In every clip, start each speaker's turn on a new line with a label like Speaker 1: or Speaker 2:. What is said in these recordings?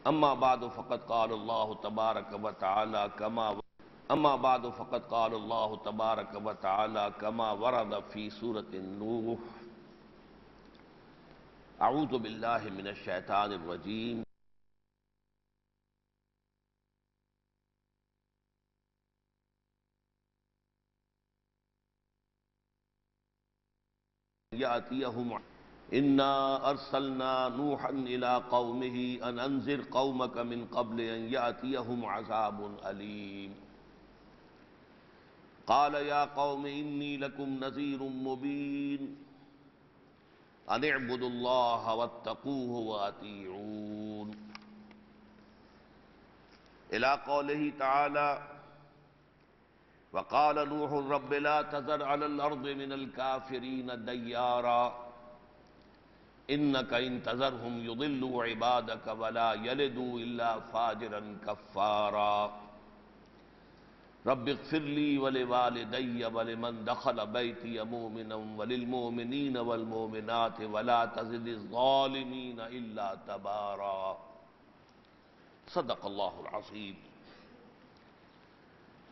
Speaker 1: أما بعد فقد قال الله تبارك وتعالى كما ورد في سورة النوح. أعوذ بالله من الشيطان الرجيم. يأتيهم إنا أرسلنا نوحا إلى قومه أن أنذر قومك من قبل أن يأتيهم عذاب أليم قال يا قوم إني لكم نذير مبين أن اعبدوا الله واتقوه وأطيعون إلى قوله تعالى وقال نوح رب لا تذر على الأرض من الكافرين ديارا إنك إن تذرهم يضلوا عبادك ولا يلدوا إلا فاجرا كفارا رب اغفر لي ولوالدي ولمن دخل بيتي مؤمنا وللمؤمنين والمؤمنات ولا تزد الظالمين إلا تبارا صدق الله العظيم.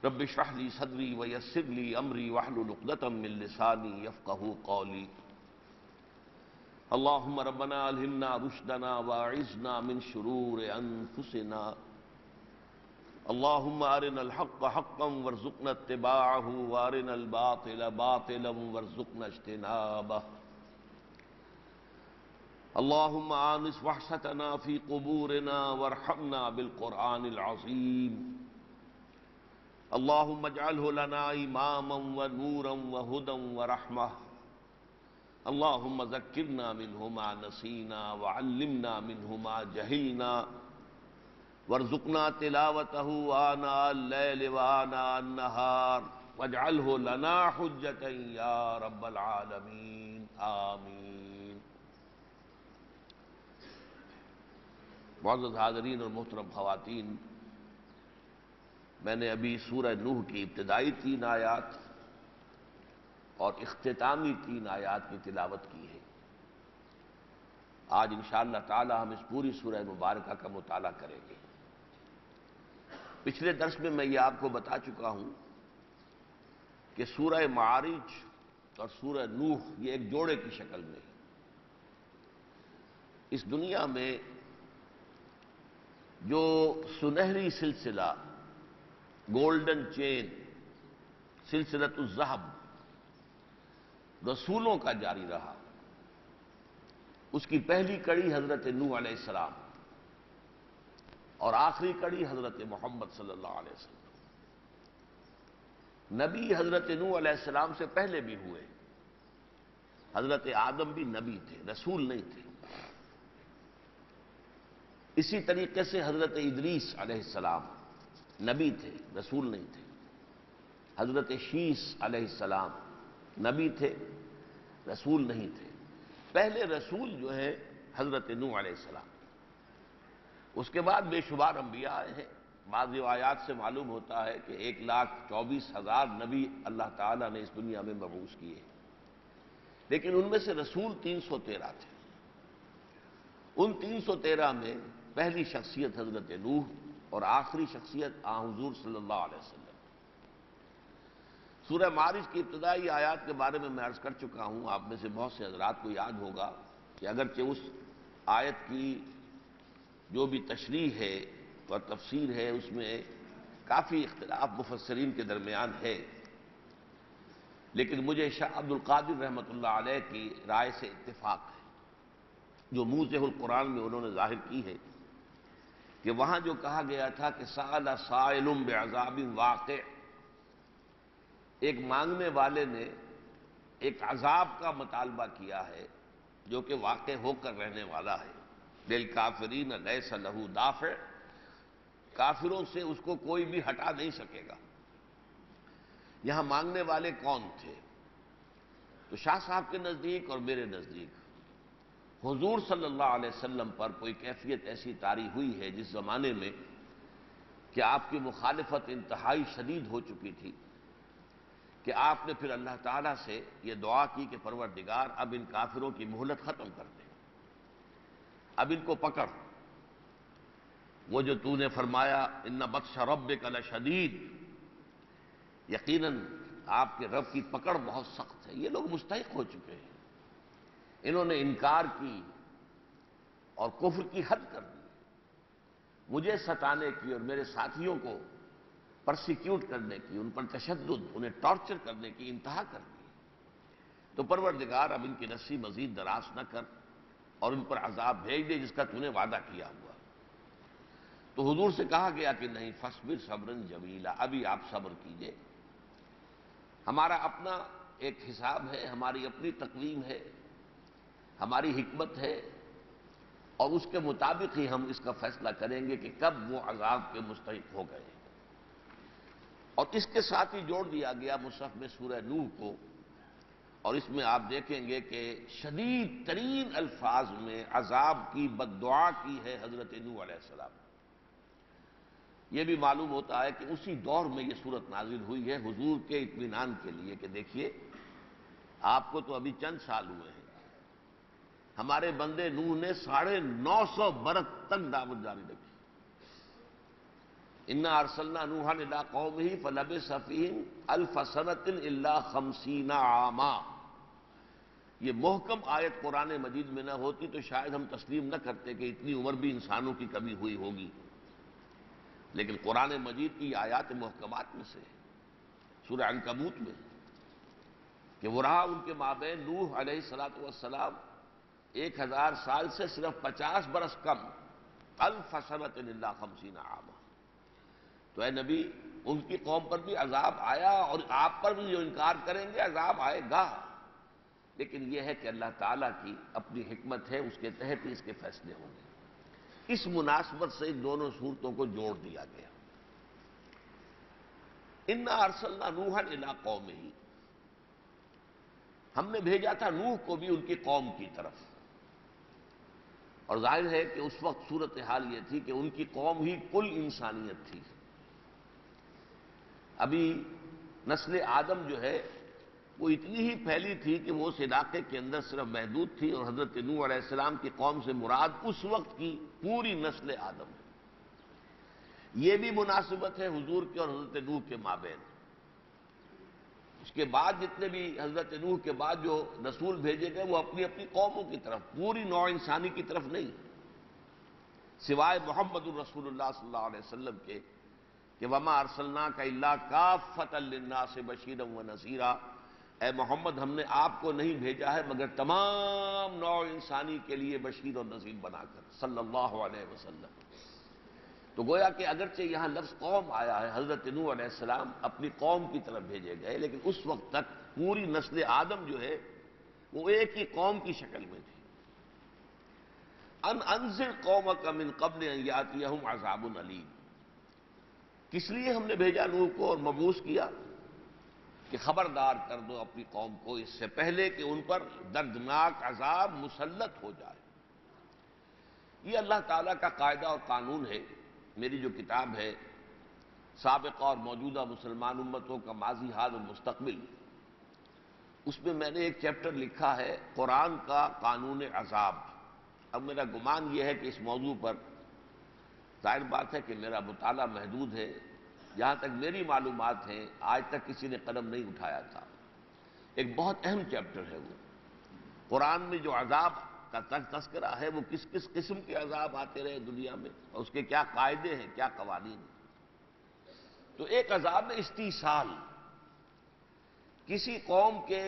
Speaker 1: رب اشرح لي صدري ويسر لي أمري واحلل عقدة من لساني يفقهوا قولي. اللهم ربنا ألهمنا رشدنا وأعذنا من شرور أنفسنا. اللهم أرنا الحق حقا وارزقنا اتباعه وأرنا الباطل باطلا وارزقنا اجتنابه. اللهم آنس وحشتنا في قبورنا وارحمنا بالقرآن العظيم. اللهم اجعله لنا إماما ونورا وهدى ورحمة. اللهم ذكرنا منه ما نسينا وعلمنا منه ما جهلنا وارزقنا تلاوته آناء الليل وآناء النهار واجعله لنا حجة يا رب العالمین آمین. معزز حاضرین اور محترم خواتین، میں نے ابھی سورہ نوح کی ابتدائی 3 آیات اور اختتامی 3 آیات کی تلاوت کی ہے. آج انشاءاللہ تعالی ہم اس پوری سورہ مبارکہ کا مطالعہ کریں گے. پچھلے درس میں یہ آپ کو بتا چکا ہوں کہ سورہ معارج اور سورہ نوح یہ ایک جوڑے کی شکل میں ہے. اس دنیا میں جو سنہری سلسلہ، گولڈن چین، سلسلۃ الذہب رسولوں کا جاری رہا، اس کی پہلی کڑی حضرت نوح علیہ السلام اور آخری کڑی حضرت محمد صلی اللہ علیہ وسلم. نبی حضرت نوح علیہ السلام سے پہلے بھی ہوئے. حضرت آدم بھی نبی تھے، رسول نہیں تھے. اسی طریقے سے حضرت ادریس علیہ السلام نبی تھے، رسول نہیں تھے. حضرت شیس علیہ السلام نبی تھے، رسول نہیں تھے. پہلے رسول جو ہے حضرت نوح علیہ السلام. اس کے بعد بے شمار انبیاء آئے ہیں. بعض روایات سے معلوم ہوتا ہے کہ 1,24,000 نبی اللہ تعالیٰ نے اس دنیا میں مبعوث کیے، لیکن ان میں سے رسول 313 تھے. ان 313 میں پہلی شخصیت حضرت نوح اور آخری شخصیت حضور صلی اللہ علیہ وسلم. سورہ معارج کی ابتدائی آیات کے بارے میں عرض کر چکا ہوں. آپ میں سے بہت سے حضرات کو یاد ہوگا کہ اگرچہ اس آیت کی جو بھی تشریح ہے اور تفسیر ہے اس میں کافی اختلاف مفسرین کے درمیان ہے، لیکن مجھے شاہ عبد القادر رحمۃ اللہ علیہ کی رائے سے اتفاق ہے، جو موضح القرآن میں انہوں نے ظاہر کی ہے، کہ وہاں جو کہا گیا تھا کہ سأل سائل بعذاب واقع، ایک مانگنے والے نے ایک عذاب کا مطالبہ کیا ہے جو کہ واقع ہو کر رہنے والا ہے. للکافرین لیس لہ دافع، کافروں سے اس کو کوئی بھی ہٹا نہیں سکے گا. یہاں مانگنے والے کون تھے؟ تو شاہ صاحب کے نزدیک اور میرے نزدیک حضور صلی اللہ علیہ وسلم پر کوئی کیفیت ایسی طاری ہوئی ہے جس زمانے میں کہ آپ کی مخالفت انتہائی شدید ہو چکی تھی، کہ آپ نے پھر اللہ تعالیٰ سے یہ دعا کی کہ پروردگار اب ان کافروں کی مہلت ختم کر دے، اب ان کو پکڑ. وہ جو تو نے فرمایا ان بطش ربک لشدید، یقیناً آپ کے رب کی پکڑ بہت سخت ہے. یہ لوگ مستحق ہو چکے ہیں، انہوں نے انکار کی اور کفر کی حد کر دی، مجھے ستانے کی اور میرے ساتھیوں کو پرسیکیوٹ کرنے کی، ان پر تشدد، انہیں ٹارچر کرنے کی انتہا کر دی. تو پروردگار اب ان کی رسی مزید دراز نہ کر اور ان پر عذاب بھیج دے جس کا تو نے وعدہ کیا ہوا. تو حضور سے کہا گیا کہ نہیں، فاصبر صبرا جمیلا، ابھی آپ صبر کیجئے. ہمارا اپنا ایک حساب ہے، ہماری اپنی تقویم ہے، ہماری حکمت ہے، اور اس کے مطابق ہی ہم اس کا فیصلہ کریں گے کہ کب وہ عذاب کے مستحق ہو گئے. اور اس کے ساتھ ہی جوڑ دیا گیا مصحف میں سورہ نوح کو، اور اس میں آپ دیکھیں گے کہ شدید ترین الفاظ میں عذاب کی بد دعا کی ہے حضرت نوح علیہ السلام. یہ بھی معلوم ہوتا ہے کہ اسی دور میں یہ صورت نازل ہوئی ہے حضور کے اطمینان کے لیے کہ دیکھیے آپ کو تو ابھی چند سال ہوئے ہیں، ہمارے بندے نوح نے 950 برس تک دعوت جاری رکھی. انا ارسلنا نوحا الی قومہ فلبث فیہم 1000 سنۃ الا 50 عاما. یہ محکم آیت قرآن مجید میں نہ ہوتی تو شاید ہم تسلیم نہ کرتے کہ اتنی عمر بھی انسانوں کی کبھی ہوئی ہوگی، لیکن قرآن مجید کی آیات محکمات میں سے سورہ عنکبوت میں کہ وہ رہا ان کے مابین نوح علیہ السلام 1000 سال سے صرف 50 برس کم، 1000 سنۃ الا 50 عاما. تو اے نبی ان کی قوم پر بھی عذاب آیا اور آپ پر بھی جو انکار کریں گے عذاب آئے گا، لیکن یہ ہے کہ اللہ تعالیٰ کی اپنی حکمت ہے، اس کے تحت ہی اس کے فیصلے ہوں گے. اس مناسبت سے ان دونوں صورتوں کو جوڑ دیا گیا. انا ارسلنا نوحا الی قومہ، ہم نے بھیجا تھا نوح کو بھی ان کی قوم کی طرف. اور ظاہر ہے کہ اس وقت صورتحال یہ تھی کہ ان کی قوم ہی کل انسانیت تھی. ابھی نسل آدم جو ہے وہ اتنی ہی پھیلی تھی کہ وہ اس علاقے کے اندر صرف محدود تھی، اور حضرت نوح علیہ السلام کی قوم سے مراد اس وقت کی پوری نسل آدم ہے. یہ بھی مناسبت ہے حضور کے اور حضرت نوح کے مابین. اس کے بعد جتنے بھی حضرت نوح کے بعد جو رسول بھیجے گئے وہ اپنی اپنی قوموں کی طرف، پوری نوع انسانی کی طرف نہیں، سوائے محمد الرسول اللہ صلی اللہ علیہ وسلم کے کہ وما ارسلناک الا کافۃ للناس بشیرا ونذیرا. اے محمد ہم نے آپ کو نہیں بھیجا ہے مگر تمام نوع انسانی کے لیے بشیر اور نذیر بنا کر صلی اللہ علیہ وسلم. تو گویا کہ اگرچہ یہاں لفظ قوم آیا ہے، حضرت نوح علیہ السلام اپنی قوم کی طرف بھیجے گئے، لیکن اس وقت تک پوری نسل آدم جو ہے وہ ایک ہی قوم کی شکل میں تھی. ان انذر قومک من قبل ان یاتیہم عذاب علیم. کس لیے ہم نے بھیجا نوح کو اور مبعوث کیا کہ خبردار کر دو اپنی قوم کو اس سے پہلے کہ ان پر دردناک عذاب مسلط ہو جائے. یہ اللہ تعالیٰ کا قاعدہ اور قانون ہے. میری جو کتاب ہے سابقہ اور موجودہ مسلمان امتوں کا ماضی حال اور مستقبل، اس میں نے ایک چیپٹر لکھا ہے قرآن کا قانون عذاب. اب میرا گمان یہ ہے کہ اس موضوع پر ظاہر بات ہے کہ میرا مطالعہ محدود ہے، جہاں تک میری معلومات ہیں آج تک کسی نے قلم نہیں اٹھایا تھا. ایک بہت اہم چیپٹر ہے وہ. قرآن میں جو عذاب کا تذکرہ ہے وہ کس کس قسم کے عذاب آتے رہے دنیا میں اور اس کے کیا قاعدے ہیں، کیا قوانین ہیں. تو ایک عذاب استیصال، کسی قوم کے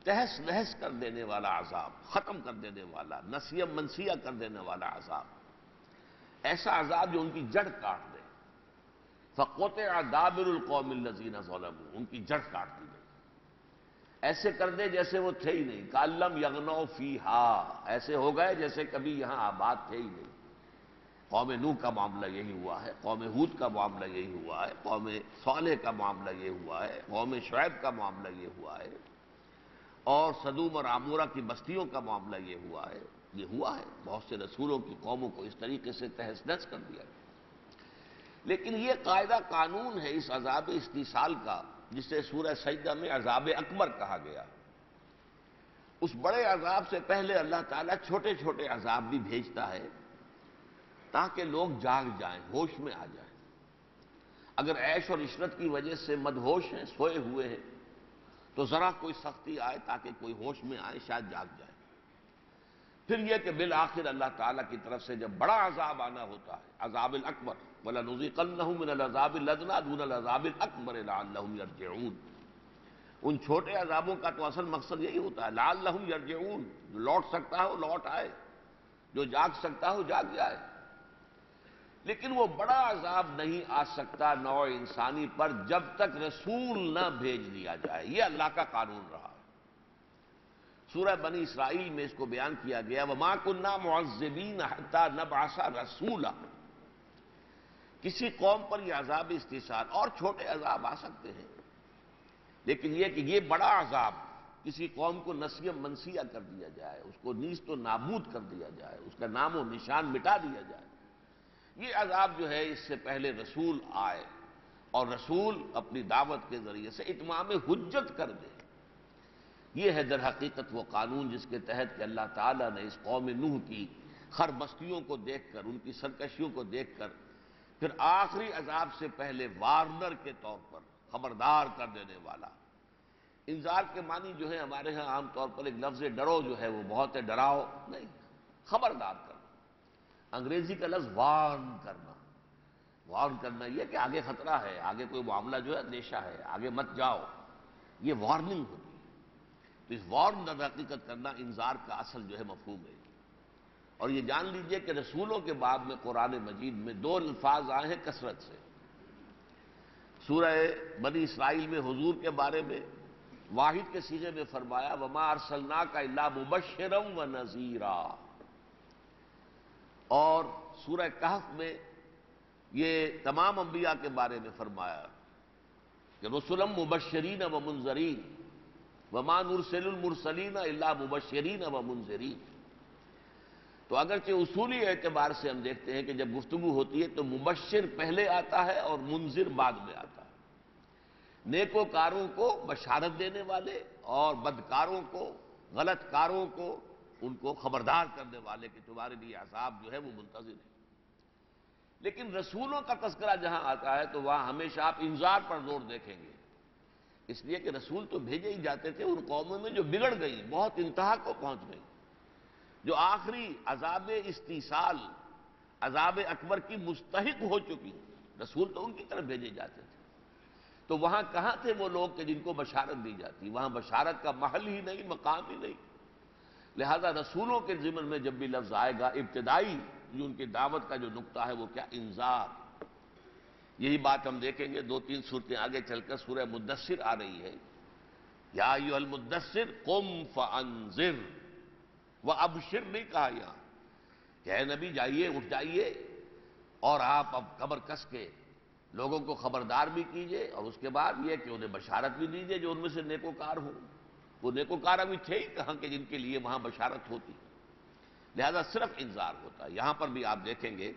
Speaker 1: تہس نہس کر دینے والا عذاب، ختم کر دینے والا، نسیہ منسیہ کر دینے والا عذاب، ایسا عذاب جو ان کی جڑ کاٹ دے. فَقُطِعَ دَابِرُ الْقَوْمِ الَّذِينَ ظَلَمُوا، ان کی جڑ کاٹ دی گئی، ایسے کر دے جیسے وہ تھے ہی نہیں. کَأَلَّمْ يَغْنَوْا فِيهَا، ایسے ہو گئے جیسے کبھی یہاں آباد تھے ہی نہیں. قوم نوح کا معاملہ یہی ہوا ہے، قوم ہود کا معاملہ یہی ہوا ہے، قوم صالح کا معاملہ یہ ہوا ہے، قوم شعیب کا معاملہ یہ ہوا ہے، اور سدوم اور عمورہ کی بستیوں کا معاملہ یہ ہوا ہے. یہ ہوا ہے، بہت سے رسولوں کی قوموں کو اس طریقے سے تہس نہس کر دیا گیا. لیکن یہ قاعدہ قانون ہے اس عذاب استیصال کا، جسے سورہ سجدہ میں عذاب اکبر کہا گیا. اس بڑے عذاب سے پہلے اللہ تعالیٰ چھوٹے چھوٹے عذاب بھی بھیجتا ہے، تاکہ لوگ جاگ جائیں، ہوش میں آ جائیں۔ اگر عیش اور عشرت کی وجہ سے مدہوش ہیں، سوئے ہوئے ہیں، تو ذرا کوئی سختی آئے تاکہ کوئی ہوش میں آئے، شاید جاگ جائے۔ پھر یہ کہ بالآخر اللہ تعالیٰ کی طرف سے جب بڑا عذاب آنا ہوتا ہے، عذاب الاکبر، وَلَنُذِيقَنَّهُم مِّنَ الْعَذَابِ الْأَدْنَىٰ دُونَ الْعَذَابِ الْأَكْبَرِ لَعَلَّهُمْ يَرْجِعُونَ، ان چھوٹے عذابوں کا تو اصل مقصد یہی ہوتا ہے، لعلہم یرجعون، جو لوٹ سکتا ہو لوٹ آئے، جو جاگ سکتا ہو جاگ جائے۔ لیکن وہ بڑا عذاب نہیں آ سکتا نوع انسانی پر جب تک رسول نہ بھیج دیا جائے، یہ اللہ کا قانون رہا ہے۔ سورہ بنی اسرائیل میں اس کو بیان کیا گیا، وَمَا كُنَّا مُعَذِّبِينَ حَتَّىٰ نَبْعَثَ رَسُولًا۔ کسی قوم پر یہ عذاب استحصال، اور چھوٹے عذاب آ سکتے ہیں، لیکن یہ کہ یہ بڑا عذاب کسی قوم کو نسیہ منسیہ کر دیا جائے، اس کو نیست و نابود کر دیا جائے، اس کا نام و نشان مٹا دیا جائے، یہ عذاب جو ہے اس سے پہلے رسول آئے اور رسول اپنی دعوت کے ذریعے سے اتمام حجت کر دے۔ یہ ہے در حقیقت وہ قانون جس کے تحت کہ اللہ تعالیٰ نے اس قوم نوح کی خربستیوں کو دیکھ کر، ان کی سرکشیوں کو دیکھ کر، پھر آخری عذاب سے پہلے وارنر کے طور پر، خبردار کر دینے والا۔ انذار کے معنی جو ہے ہمارے ہاں عام طور پر ایک لفظ ڈرو جو ہے وہ بہت ہے، ڈراؤ نہیں، خبردار کرنا۔ انگریزی کا لفظ وارن کرنا، وارن کرنا یہ کہ آگے خطرہ ہے، آگے کوئی معاملہ جو ہے اندیشہ ہے، آگے مت جاؤ، یہ وارننگ ہوتی ہے۔ تو اس وارن در حقیقت کرنا انذار کا اصل جو ہے مفہوم ہے۔ اور یہ جان لیجئے کہ رسولوں کے باب میں قرآن مجید میں دو الفاظ آئے ہیں کثرت سے۔ سورہ بنی اسرائیل میں حضور کے بارے میں واحد کے صیغے میں فرمایا، وَمَا أَرْسَلْنَاكَ إِلَّا مُبَشِّرًا وَنَذِيرًا، اور سورہ کہف میں یہ تمام انبیاء کے بارے میں فرمایا کہ رسلا مبشرین ومنذرین وما نرسل المرسلین الا مبشرین ومنذرین۔ تو اگرچہ اصولی اعتبار سے ہم دیکھتے ہیں کہ جب گفتگو ہوتی ہے تو مبشر پہلے آتا ہے اور منذر بعد میں آتا ہے، نیکوکاروں کو بشارت دینے والے اور بدکاروں کو، غلط کاروں کو، ان کو خبردار کرنے والے کہ تمہارے لیے عذاب جو ہے وہ منتظر ہے۔ لیکن رسولوں کا تذکرہ جہاں آتا ہے تو وہاں ہمیشہ آپ انذار پر زور دیکھیں گے، اس لیے کہ رسول تو بھیجے ہی جاتے تھے ان قوموں میں جو بگڑ گئی، بہت انتہا کو پہنچ گئی، جو آخری عذاب استیصال، عذاب اکبر کی مستحق ہو چکی، رسول تو ان کی طرف بھیجے جاتے تھے۔ تو وہاں کہاں تھے وہ لوگ کہ جن کو بشارت دی جاتی؟ وہاں بشارت کا محل ہی نہیں، مقام ہی نہیں۔ لہذا رسولوں کے ضمن میں جب بھی لفظ آئے گا، ابتدائی جو ان کی دعوت کا جو نقطہ ہے وہ کیا؟ انذار۔ یہی بات ہم دیکھیں گے دو تین صورتیں آگے چل کر سورہ مدثر آ رہی ہے، یا ایھا المدثر قم فانذر، وابشر نہیں کہا یہاں کہ اے نبی جائیے، اٹھ جائیے اور آپ اب کمر کس کے لوگوں کو خبردار بھی کیجئے، اور اس کے بعد یہ کہ انہیں بشارت بھی دیجئے جو ان میں سے نیکوکار ہوں۔ وہ نیکوکار ابھی تھے ہی کہاں کہ جن کے لیے وہاں بشارت ہوتی، لہذا صرف انذار ہوتا ہے۔ یہاں پر بھی آپ دیکھیں گے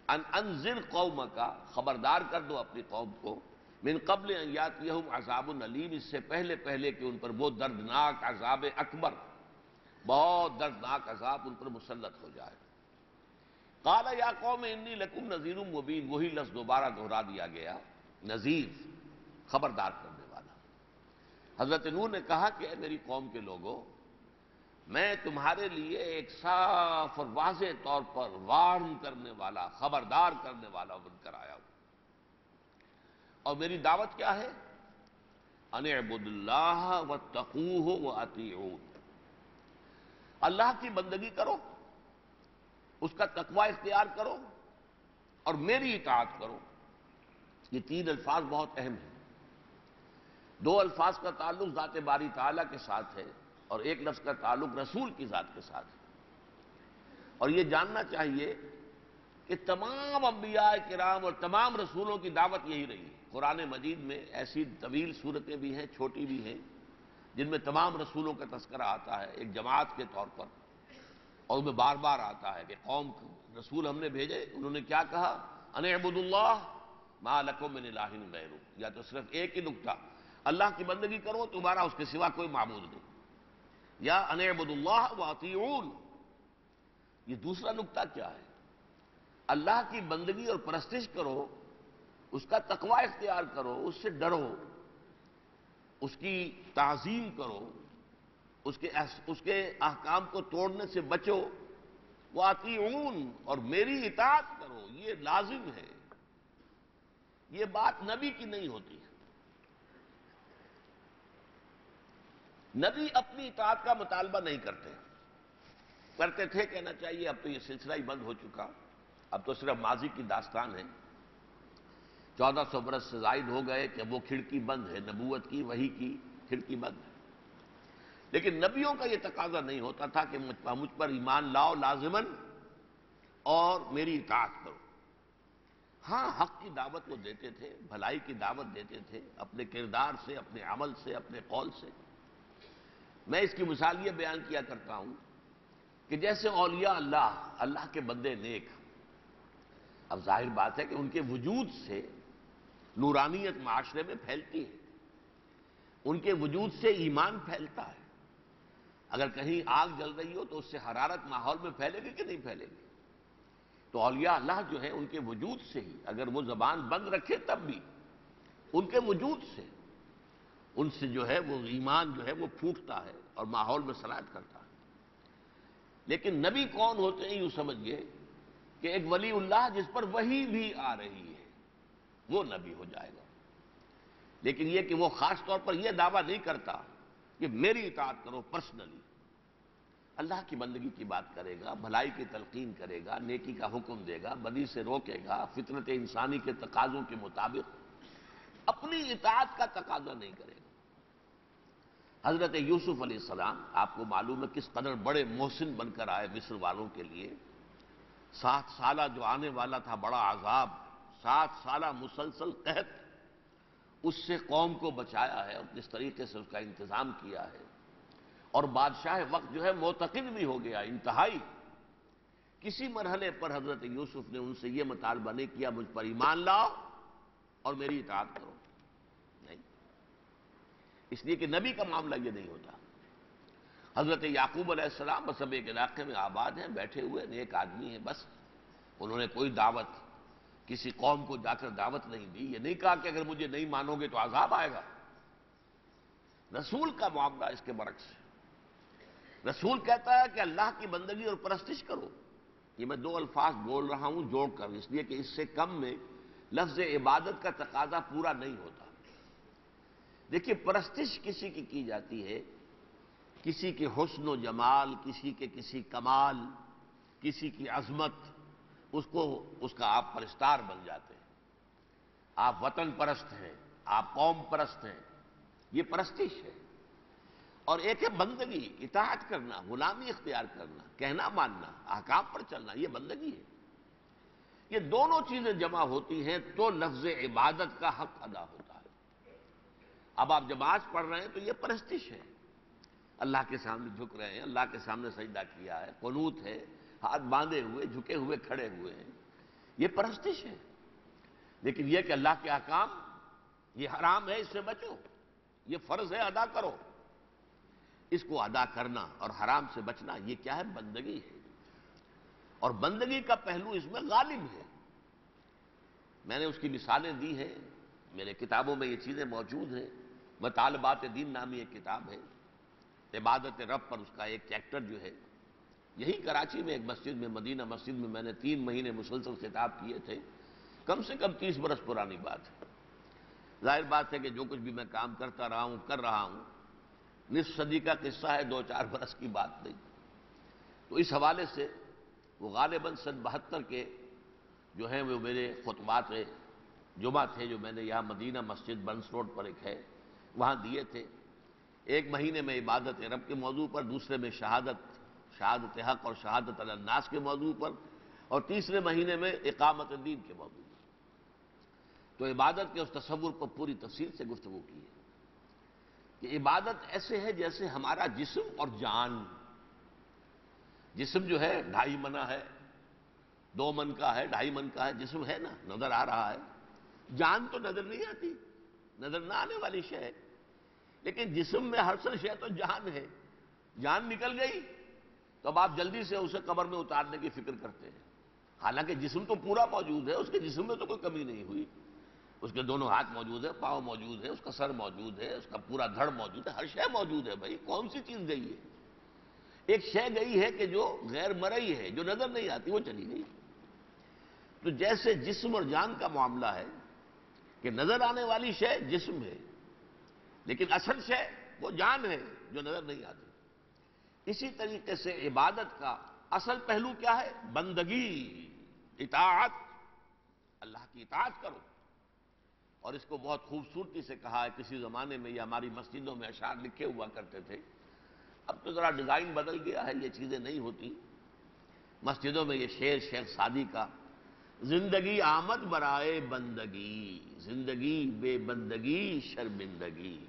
Speaker 1: انذر قومک، خبردار کر دو اپنی قوم کو، من قبل ان یاتیہم عذاب علیم، اس سے پہلے کہ ان پر وہ دردناک عذاب اکبر، بہت دردناک عذاب ان پر مسلط ہو جائے۔ قال یا قوم انی لکم نذیر مبین، وہی لفظ دوبارہ دہرا دیا گیا، نذیر، خبردار کرنے والا۔ حضرت نوح نے کہا کہ اے میری قوم کے لوگوں، میں تمہارے لیے ایک صاف اور واضح طور پر وارن کرنے والا، خبردار کرنے والا بن کر آیا ہوں، اور میری دعوت کیا ہے؟ ان اعبدوا اللہ واتقوہ واطیعون، اللہ کی بندگی کرو، اس کا تقوی اختیار کرو اور میری اطاعت کرو۔ یہ تین الفاظ بہت اہم ہیں۔ دو الفاظ کا تعلق ذات باری تعالیٰ کے ساتھ ہے اور ایک لفظ کا تعلق رسول کی ذات کے ساتھ ہے، اور یہ جاننا چاہیے کہ تمام انبیاء کرام اور تمام رسولوں کی دعوت یہی رہی ہے۔ قرآن مجید میں ایسی طویل صورتیں بھی ہیں، چھوٹی بھی ہیں، جن میں تمام رسولوں کا تذکرہ آتا ہے ایک جماعت کے طور پر، اور ان میں بار بار آتا ہے کہ قوم رسول ہم نے بھیجے، انہوں نے کیا کہا؟ ان اعبدوا اللہ ما لکم من الہ غیرہ، یا تو صرف ایک ہی نکتہ، اللہ کی بندگی کرو، تمہارا اس کے سوا کوئی معبود نہیں، یا ان اعبدوا اللہ واطیعون۔ یہ دوسرا نکتہ کیا ہے؟ اللہ کی بندگی اور پرستش کرو، اس کا تقوی اختیار کرو، اس سے ڈرو، اس کی تعظیم کرو، اس کے احکام کو توڑنے سے بچو، وَأَطِیعُونَ اور میری اطاعت کرو، یہ لازم ہے۔ یہ بات نبی کی نہیں ہوتی۔ نبی اپنی اطاعت کا مطالبہ نہیں کرتے تھے کہنا چاہیے، اب تو یہ سلسلہ ہی بند ہو چکا، اب تو صرف ماضی کی داستان ہے۔ 1400 برس سے زائد ہو گئے کہ وہ کھڑکی بند ہے، نبوت کی وحی کی کھڑکی بند ہے۔ لیکن نبیوں کا یہ تقاضا نہیں ہوتا تھا کہ مجھ پر ایمان لاؤ لازماً اور میری اطاعت کرو۔ ہاں، حق کی دعوت وہ دیتے تھے، بھلائی کی دعوت دیتے تھے، اپنے کردار سے، اپنے عمل سے، اپنے قول سے۔ میں اس کی مثال یہ بیان کیا کرتا ہوں کہ جیسے اولیاء اللہ کے بندے نیک، اب ظاہر بات ہے کہ ان کے وجود سے نورانیت معاشرے میں پھیلتی ہے، ان کے وجود سے ایمان پھیلتا ہے۔ اگر کہیں آگ جل رہی ہو تو اس سے حرارت ماحول میں پھیلے گی کہ نہیں پھیلے گی؟ تو اولیاء اللہ جو ہے ان کے وجود سے ہی، اگر وہ زبان بند رکھے تب بھی ان کے وجود سے، ان سے جو ہے وہ ایمان جو ہے وہ پھوٹتا ہے اور ماحول میں سرایت کرتا ہے۔ لیکن نبی کون ہوتے ہیں؟ یوں سمجھئے کہ ایک ولی اللہ جس پر وحی بھی آ رہی ہے وہ نبی ہو جائے گا۔ لیکن یہ کہ وہ خاص طور پر یہ دعویٰ نہیں کرتا کہ میری اطاعت کرو پرسنلی، اللہ کی بندگی کی بات کرے گا، بھلائی کی تلقین کرے گا، نیکی کا حکم دے گا، بدی سے روکے گا، فطرت انسانی کے تقاضوں کے مطابق اپنی اطاعت کا تقاضا نہیں کرے گا۔ حضرت یوسف علیہ السلام آپ کو معلوم ہے کس قدر بڑے محسن بن کر آئے مصر والوں کے لیے۔ 7 سالہ جو آنے والا تھا بڑا عذاب، 7 سالہ مسلسل قحط، اس سے قوم کو بچایا ہے اور کس طریقے سے اس کا انتظام کیا ہے۔ اور بادشاہ وقت جو ہے معتقد بھی ہو گیا انتہائی۔ کسی مرحلے پر حضرت یوسف نے ان سے یہ مطالبہ نہیں کیا مجھ پر ایمان لاؤ اور میری اطاعت کرو، نہیں، اس لیے کہ نبی کا معاملہ یہ نہیں ہوتا۔ حضرت یعقوب علیہ السلام بس اب ایک علاقے میں آباد ہیں، بیٹھے ہوئے نیک آدمی ہیں، بس انہوں نے کوئی دعوت کسی قوم کو جا کر دعوت نہیں دی، یہ نہیں کہا کہ اگر مجھے نہیں مانو گے تو عذاب آئے گا۔ رسول کا معاملہ اس کے برعکس ہے۔ رسول کہتا ہے کہ اللہ کی بندگی اور پرستش کرو۔ یہ میں 2 الفاظ بول رہا ہوں جوڑ کر، اس لیے کہ اس سے کم میں لفظ عبادت کا تقاضا پورا نہیں ہوتا۔ دیکھیے، پرستش کسی کی جاتی ہے، کسی کے حسن و جمال، کسی کے کسی کمال، کسی کی عظمت، اس کا آپ پرستار بن جاتے ہیں۔ آپ وطن پرست ہیں، آپ قوم پرست ہیں، یہ پرستش ہے۔ اور ایک ہے بندگی، اطاعت کرنا، غلامی اختیار کرنا، کہنا ماننا، احکام پر چلنا، یہ بندگی ہے۔ یہ دونوں چیزیں جمع ہوتی ہیں تو لفظ عبادت کا حق ادا ہوتا ہے۔ اب آپ نماز پڑھ رہے ہیں تو یہ پرستش ہے، اللہ کے سامنے جھک رہے ہیں، اللہ کے سامنے سجدہ کیا ہے، قنوت ہے، ہاتھ باندھے ہوئے، جھکے ہوئے، کھڑے ہوئے ہیں، یہ پرستش ہے۔ لیکن یہ کہ اللہ کے احکام، یہ حرام ہے اس سے بچو، یہ فرض ہے ادا کرو، اس کو ادا کرنا اور حرام سے بچنا، یہ کیا ہے؟ بندگی ہے۔ اور بندگی کا پہلو اس میں غالب ہے۔ میں نے اس کی مثالیں دی ہیں، میرے کتابوں میں یہ چیزیں موجود ہیں۔ مطالبات دین نامی ایک کتاب ہے، عبادت رب پر اس کا ایک چیپٹر جو ہے، یہی کراچی میں ایک مسجد میں، مدینہ مسجد میں میں نے 3 مہینے مسلسل خطاب کیے تھے، کم سے کم 30 برس پرانی بات ہے۔ ظاہر بات ہے کہ جو کچھ بھی میں کام کرتا رہا ہوں، کر رہا ہوں، نصف صدی کا قصہ ہے، 2-4 برس کی بات نہیں۔ تو اس حوالے سے وہ غالباً سن 72 کے جو ہیں وہ میرے خطبات جمعہ تھے، جو میں نے یہاں مدینہ مسجد بنس روڈ پر ایک ہے وہاں دیے تھے۔ ایک مہینے میں عبادت رب کے موضوع پر، دوسرے میں شہادت حق اور شہادت علی الناس کے موضوع پر، اور تیسرے مہینے میں اقامت الدین کے موضوع پر۔ تو عبادت کے اس تصور پر پوری تفصیل سے گفتگو کی ہے کہ عبادت ایسے ہے جیسے ہمارا جسم اور جان۔ جسم جو ہے 2.5 من ہے، 2 من کا ہے، 2.5 من کا ہے، جسم ہے نا، نظر آ رہا ہے۔ جان تو نظر نہیں آتی، نظر نہ آنے والی شے ہے، لیکن جسم میں ہر شے تو جان ہے۔ جان نکل گئی تو اب آپ جلدی سے اسے قبر میں اتارنے کی فکر کرتے ہیں۔ حالانکہ جسم تو پورا موجود ہے، اس کے جسم میں تو کوئی کمی نہیں ہوئی، اس کے دونوں ہاتھ موجود ہے، پاؤں موجود ہے، اس کا سر موجود ہے، اس کا پورا دھڑ موجود ہے، ہر شے موجود ہے بھائی، کون سی چیز گئی ہے؟ ایک شے گئی ہے کہ جو غیر مرئی ہے، جو نظر نہیں آتی، وہ چلی گئی۔ تو جیسے جسم اور جان کا معاملہ ہے کہ نظر آنے والی شے جسم ہے، لیکن اصل شے وہ جان ہے جو نظر نہیں آتی۔ اسی طریقے سے عبادت کا اصل پہلو کیا ہے؟ بندگی، اطاعت، اللہ کی اطاعت کرو۔ اور اس کو بہت خوبصورتی سے کہا ہے، کسی زمانے میں یہ ہماری مسجدوں میں اشعار لکھے ہوا کرتے تھے، اب تو ذرا ڈیزائن بدل گیا ہے، یہ چیزیں نہیں ہوتی۔ مسجدوں میں یہ شعر شیخ سعدی کا، زندگی آمد برائے بندگی، زندگی بے بندگی شرمندگی۔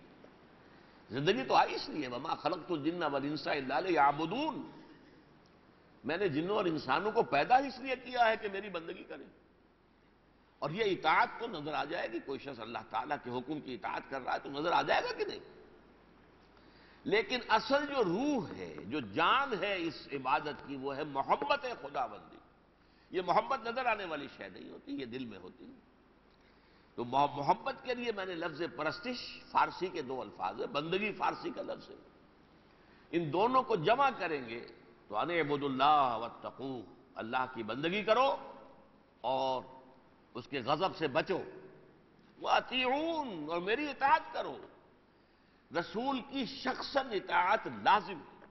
Speaker 1: زندگی تو آئی اس لیے، وما خلقت الجن والانس الا لیعبدون، میں نے جنوں اور انسانوں کو پیدا اس لیے کیا ہے کہ میری بندگی کریں۔ اور یہ اطاعت تو نظر آ جائے گی، کوئی شخص اللہ تعالیٰ کے حکم کی اطاعت کر رہا ہے تو نظر آ جائے گا کہ نہیں؟ لیکن اصل جو روح ہے، جو جان ہے اس عبادت کی، وہ ہے محبت خداوندی۔ یہ محبت نظر آنے والی شے نہیں ہوتی، یہ دل میں ہوتی ہے۔ تو محبت کے لیے میں نے لفظ پرستش، فارسی کے دو الفاظ ہیں، بندگی فارسی کا لفظ ہے، ان دونوں کو جمع کریں گے تو ان اعبدوا اللہ واتقوہ، اللہ کی بندگی کرو اور اس کے غضب سے بچو، وَأَطِیعُونَ، اور میری اطاعت کرو۔ رسول کی شخصاً اطاعت لازم ہے۔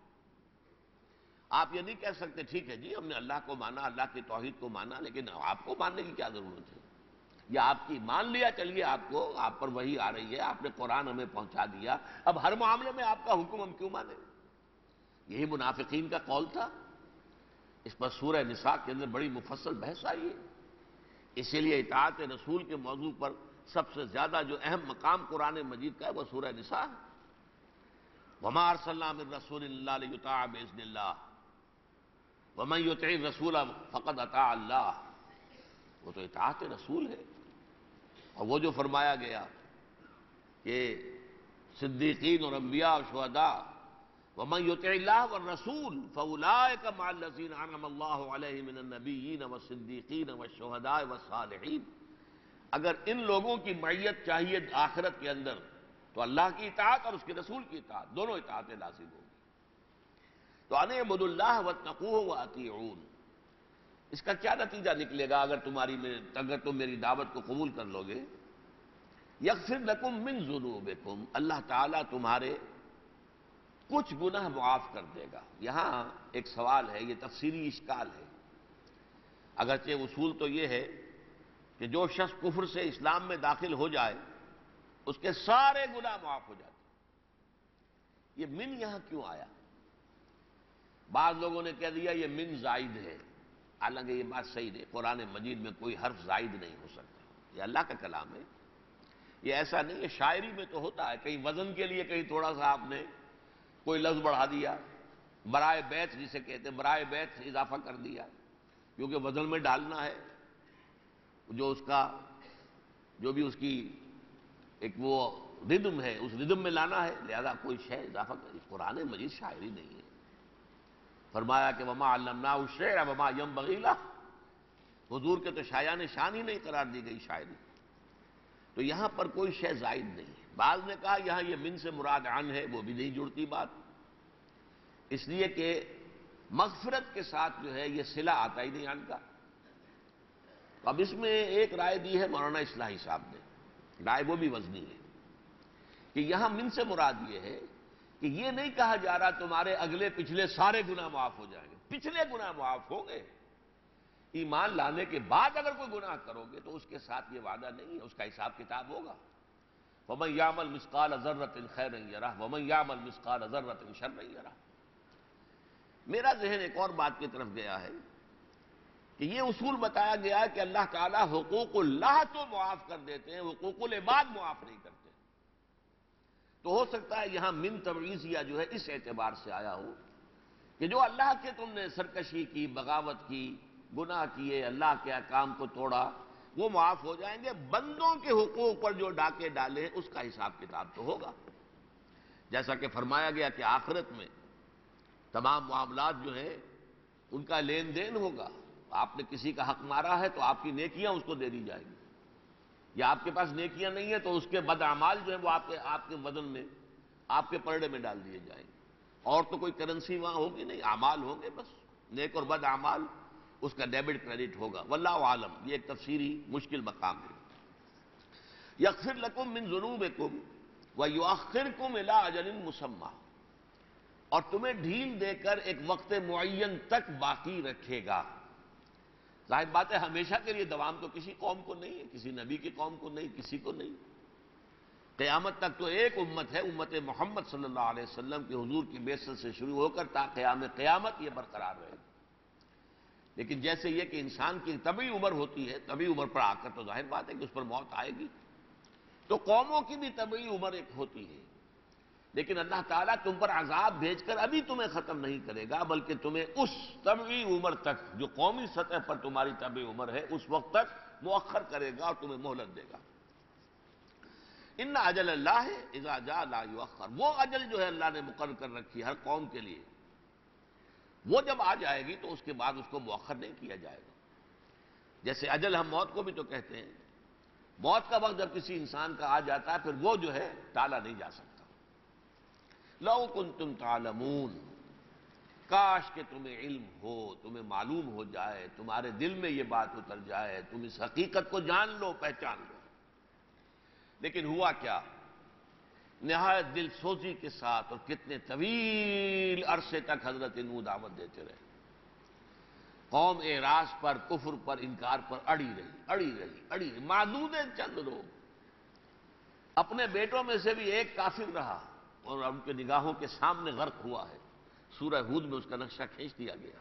Speaker 1: آپ یہ نہیں کہہ سکتے ٹھیک ہے جی ہم نے اللہ کو مانا، اللہ کی توحید کو مانا، لیکن آپ کو ماننے کی کیا ضرورت ہے؟ یا آپ کی مان لیا، چلیے آپ کو، آپ پر وحی آ رہی ہے، آپ نے قرآن ہمیں پہنچا دیا، اب ہر معاملے میں آپ کا حکم ہم کیوں مانیں؟ یہی منافقین کا قول تھا۔ اس پر سورہ نساء کے اندر بڑی مفصل بحث آئی ہے۔ اسی لیے اطاعت رسول کے موضوع پر سب سے زیادہ جو اہم مقام قرآن مجید کا ہے وہ سورہ نساء ہے۔ وَمَا أَرْسَلْنَا مِن رَّسُولٍ إِلَّا لِيُطَاعَ بِإِذْنِ اللَّهِ وَمَن يُطِعِ الرَّسُولَ فَقَدْ أَطَاعَ اللَّهَ، وہ تو اطاعت رسول ہے۔ اور وہ جو فرمایا گیا کہ صدیقین اور انبیاء اور شہداء، وَمَن يُطِعِ اللَّهَ وَالرَّسُولَ فَأُولَٰئِكَ مَعَ الَّذِينَ أَنْعَمَ اللَّهُ عَلَيْهِم مِّنَ النَّبِيِّينَ وَالصِّدِّيقِينَ وَالشُّهَدَاءِ وَالصَّالِحِينَ۔ اگر ان لوگوں کی معیت چاہیے آخرت کے اندر تو اللہ کی اطاعت اور اس کے رسول کی اطاعت، دونوں اطاعتیں لازم ہوں گی۔ تو ان اعبدوا اللہ واتقوہ واطیعون، اس کا کیا نتیجہ نکلے گا اگر تم میری دعوت کو قبول کر لو گے؟ یغفر لکم من ذنوبکم، اللہ تعالیٰ تمہارے کچھ گناہ معاف کر دے گا۔ یہاں ایک سوال ہے، یہ تفسیری اشکال ہے۔ اگرچہ اصول تو یہ ہے کہ جو شخص کفر سے اسلام میں داخل ہو جائے اس کے سارے گناہ معاف ہو جاتے ہیں۔ یہ من یہاں کیوں آیا؟ بعض لوگوں نے کہہ دیا یہ من زائد ہے، حالانکہ یہ بات صحیح نہیں، قرآن مجید میں کوئی حرف زائد نہیں ہو سکتا، یہ اللہ کا کلام ہے۔ یہ ایسا نہیں ہے، شاعری میں تو ہوتا ہے، کہیں وزن کے لیے کہیں تھوڑا سا آپ نے کوئی لفظ بڑھا دیا، برائے بیت جسے کہتے ہیں، برائے بیت اضافہ کر دیا، کیونکہ وزن میں ڈالنا ہے، جو بھی اس کی ایک وہ ردم ہے، اس ردم میں لانا ہے، لہذا کوئی شے اضافہ کر۔ قرآن مجید شاعری نہیں ہے۔ فرمایا کہ وما علمناہ الشعر وما ينبغی لہ، حضور کے تو شایان شان ہی نہیں قرار دی گئی شاعری، تو یہاں پر کوئی شے زائد نہیں ہے۔ بعض نے کہا یہاں یہ من سے مراد عن ہے، وہ بھی نہیں جڑتی بات، اس لیے کہ مغفرت کے ساتھ جو ہے یہ صلہ آتا ہی نہیں عن کا۔ اب اس میں ایک رائے دی ہے مولانا اصلاحی صاحب نے، رائے وہ بھی وزنی ہے، کہ یہاں من سے مراد یہ ہے کہ یہ نہیں کہا جا رہا تمہارے اگلے پچھلے سارے گناہ معاف ہو جائیں گے، پچھلے گناہ معاف ہوں گے، ایمان لانے کے بعد اگر کوئی گناہ کرو گے تو اس کے ساتھ یہ وعدہ نہیں ہے، اس کا حساب کتاب ہوگا۔ وَمَن يَعْمَلْ مِثْقَالَ ذَرَّةٍ خَيْرًا يَرَهُ وَمَن يَعْمَلْ مِثْقَالَ ذَرَّةٍ شَرًّا يَرَهُ۔ میرا ذہن ایک اور بات کی طرف گیا ہے کہ یہ اصول بتایا گیا ہے کہ اللہ تعالیٰ حقوق اللہ تو معاف کر دیتے ہیں، حقوق العباد معاف نہیں کرتے، تو ہو سکتا ہے یہاں من تبعیضیہ جو ہے اس اعتبار سے آیا ہو کہ جو اللہ کے تم نے سرکشی کی، بغاوت کی، گناہ کیے، اللہ کے احکام کو توڑا، وہ معاف ہو جائیں گے، بندوں کے حقوق پر جو ڈاکے ڈالے اس کا حساب کتاب تو ہوگا۔ جیسا کہ فرمایا گیا کہ آخرت میں تمام معاملات جو ہیں ان کا لین دین ہوگا، آپ نے کسی کا حق مارا ہے تو آپ کی نیکیاں اس کو دے دی جائیں گی، یا آپ کے پاس نیکیاں نہیں ہیں تو اس کے بد اعمال جو ہیں وہ آپ کے وزن میں، آپ کے پرڑے میں ڈال دیے جائیں گے۔ اور تو کوئی کرنسی وہاں ہوگی نہیں، اعمال ہوں گے بس، نیک اور بد اعمال، اس کا ڈیبٹ کریڈٹ ہوگا۔ واللہ عالم، یہ ایک تفسیری مشکل مقام ہے۔ یغفر لکم من ذنوبکم ویؤخرکم الی اجل مسمی، اور تمہیں ڈھیل دے کر ایک وقت معین تک باقی رکھے گا۔ ظاہر بات ہے ہمیشہ کے لیے دوام تو کسی قوم کو نہیں ہے، کسی نبی کی قوم کو نہیں، کسی کو نہیں۔ قیامت تک تو ایک امت ہے، امت محمد صلی اللہ علیہ وسلم کے حضور کی بعثت سے شروع ہو کر تا قیام قیامت یہ برقرار رہے گی۔ لیکن جیسے یہ کہ انسان کی طبعی عمر ہوتی ہے، طبعی عمر پر آ کر تو ظاہر بات ہے کہ اس پر موت آئے گی، تو قوموں کی بھی طبعی عمر ایک ہوتی ہے۔ لیکن اللہ تعالیٰ تم پر عذاب بھیج کر ابھی تمہیں ختم نہیں کرے گا، بلکہ تمہیں اس طبعی عمر تک جو قومی سطح پر تمہاری طبعی عمر ہے اس وقت تک مؤخر کرے گا اور تمہیں مہلت دے گا۔ ان اجل اللہ اذا جاء لا یؤخر، وہ اجل جو ہے اللہ نے مقرر کر رکھی ہے ہر قوم کے لیے، وہ جب آ جائے گی تو اس کے بعد اس کو مؤخر نہیں کیا جائے گا۔ جیسے اجل ہم موت کو بھی تو کہتے ہیں، موت کا وقت جب کسی انسان کا آ جاتا ہے پھر وہ جو ہے ٹالا نہیں جا سکتا۔ لو کنتم تعلمون، کاش کہ تمہیں علم ہو، تمہیں معلوم ہو جائے، تمہارے دل میں یہ بات اتر جائے، تم اس حقیقت کو جان لو، پہچان لو۔ لیکن ہوا کیا؟ نہایت دل سوزی کے ساتھ اور کتنے طویل عرصے تک حضرت نوح دعوت دیتے رہے، قوم اعراض پر، کفر پر، انکار پر اڑی رہی، معدود چند لوگ، اپنے بیٹوں میں سے بھی ایک کافر رہا اور ان کے نگاہوں کے سامنے غرق ہوا ہے۔ سورہ ہود میں اس کا نقشہ کھینچ دیا گیا۔